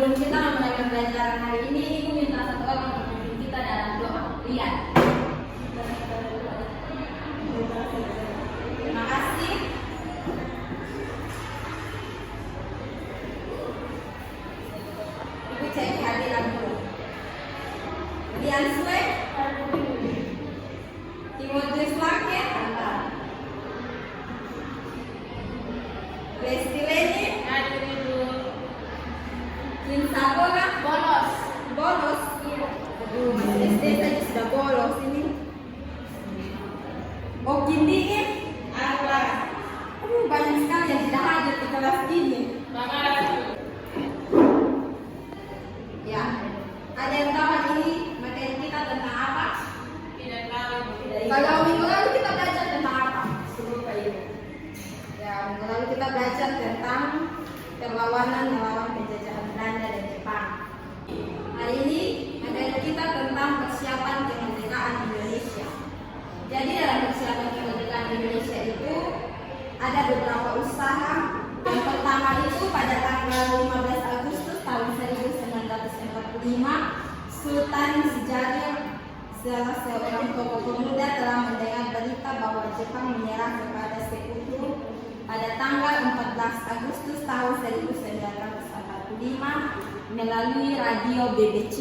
sebelum kita memulai pembelajaran hari ini, Ibu minta satu orang untuk memimpin kita dalam doa. Lihat. Terima kasih. Ibu cek kehadiran dulu. Dian Sue, Timotius Lake, Lesti Leni, Sabola, bolos. Aduh, masih SD saja sudah bolos ini. Okin dingin, banyak sekali yang tidak hadir di kelas ini. Ya, ada yang tahu ini materi kita tentang apa? Tidak tahu. Kalau minggu lalu kita belajar tentang apa? Lupa Ibu. Ya, minggu lalu kita belajar tentang perlawanan melawan penjajahan Belanda dan Jepang. Hari ini materi kita tentang persiapan kemerdekaan Indonesia. Jadi dalam persiapan kemerdekaan Indonesia itu ada beberapa usaha. Yang pertama itu pada tanggal 15 Agustus tahun 1945, Sultan Syahrir, salah seorang tokoh pemuda, telah mendengar berita bahwa Jepang menyerah kepada Sekutu pada tanggal 14 Agustus tahun 1945 melalui radio BBC.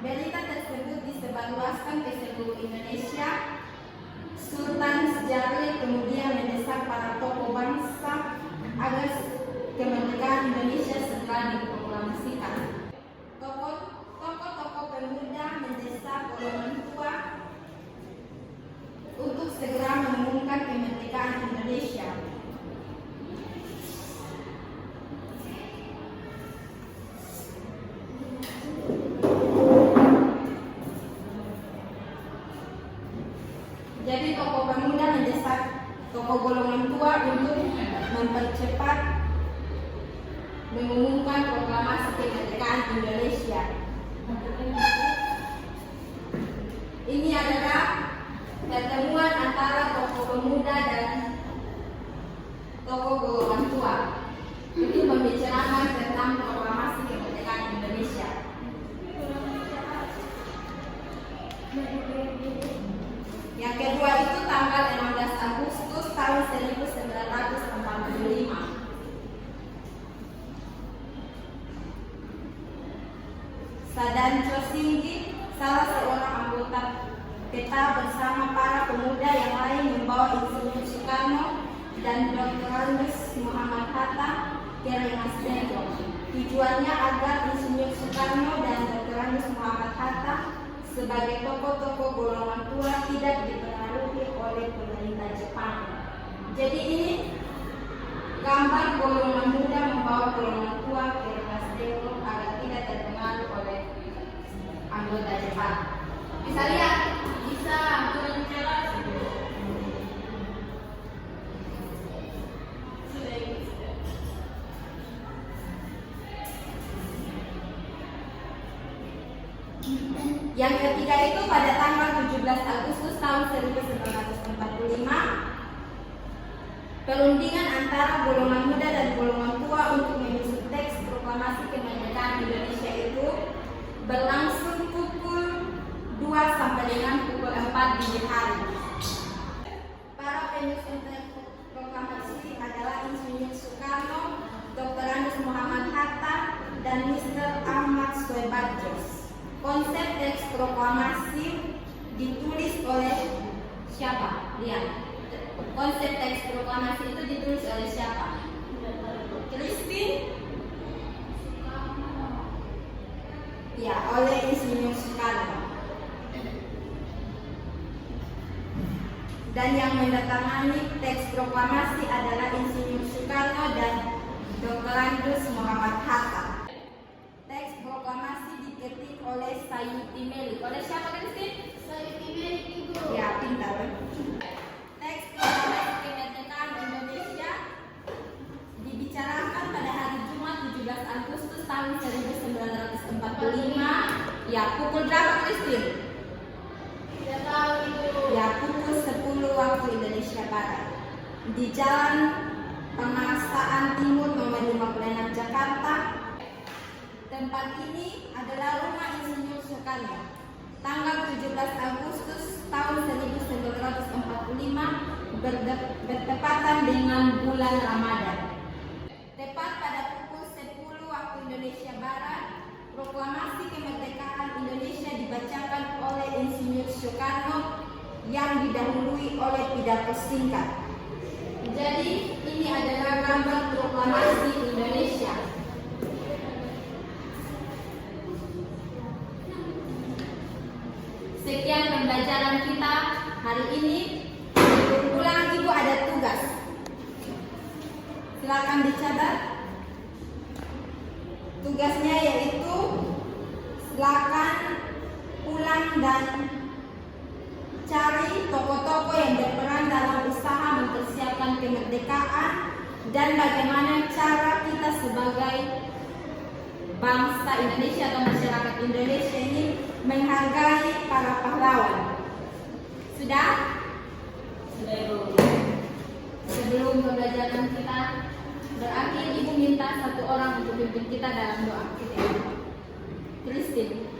Berita tersebut disebarluaskan ke seluruh Indonesia. Sultan Syahrir kemudian mendesak para tokoh bangsa agar kemerdekaan Indonesia segera diproklamasikan. Tokoh-tokoh pemuda mendesak golongan tua untuk segera mengumumkan kemerdekaan Indonesia. Jadi tokoh pemuda mendesak tokoh golongan tua untuk mempercepat mengumumkan proklamasi kemerdekaan Indonesia. Ini adalah pertemuan antara tokoh pemuda dan tokoh golongan tua untuk membicarakan tentang proklamasi kemerdekaan Indonesia. Yang kedua itu tanggal 16 Agustus tahun 1945. Sadancho Singgi, salah seorang anggota PETA bersama para pemuda yang lain membawa Insinyur Soekarno dan Dr. Andes Muhammad Hatta ke Rengas Dengklok. Tujuannya agar Insinyur Soekarno dan Dr. Andes Muhammad Hatta sebagai tokoh-tokoh golongan tua tidak dipengaruhi oleh pemerintah Jepang. Jadi ini gambar golongan muda membawa golongan tua ke Rengas Dengklok agar tidak terpengaruh oleh anggota Jepang. Bisa lihat? Bisa, turun jelas. Yang ketiga itu pada tanggal 17 Agustus tahun 1945, perundingan antara golongan muda dan golongan tua untuk menyusun teks proklamasi kemerdekaan Indonesia itu berlangsung pukul 2 sampai dengan pukul 4 dini hari. Para penyusun teks proklamasi adalah Insinyur Soekarno, Dr. Andes Muhammad Hatta, dan Mr. Ahmad Soebadjos. Konsep teks proklamasi ditulis oleh siapa? Lihat. Konsep teks proklamasi itu ditulis oleh siapa? Christine? Ya, oleh Insinyur Soekarno. Dan yang menandatangani teks proklamasi adalah Insinyur Soekarno dan Dr. Andes Muhammad Hatta. Teks proklamasi diketik oleh Sayuti Melik. Oleh siapa, Christine? Sayuti Melik, Ibu. Ya, pintar. Teks proklamasi kemerdekaan Indonesia dibicarakan pada hari Jumat 17 Agustus tahun 1945. Ya, pukul berapa, Christine? Tidak tahu, Ibu. Ya, pukul 10 waktu Indonesia Barat di Jalan Pengasaan Timur nomor 56 Jakarta. tempat ini adalah Rumah Insinyur Soekarno. Tanggal 17 Agustus tahun 1945 bertepatan dengan bulan Ramadan. Tepat pada pukul 10 waktu Indonesia Barat, proklamasi kemerdekaan Indonesia dibacakan oleh Insinyur Soekarno yang didahului oleh pidato singkat. Jadi ini adalah gambar proklamasi Indonesia. Sekian pembelajaran kita hari ini. Pulang Ibu ada tugas. Silakan dicatat. Tugasnya yaitu silakan pulang dan cari tokoh-tokoh yang berperan dalam usaha mempersiapkan kemerdekaan dan bagaimana cara kita sebagai bangsa Indonesia atau masyarakat Indonesia ini menghargai para pahlawan. Sudah? Sudah, Ibu. Sebelum pembelajaran kita berakhir, Ibu minta satu orang untuk pimpin kita dalam doa kita. Christine.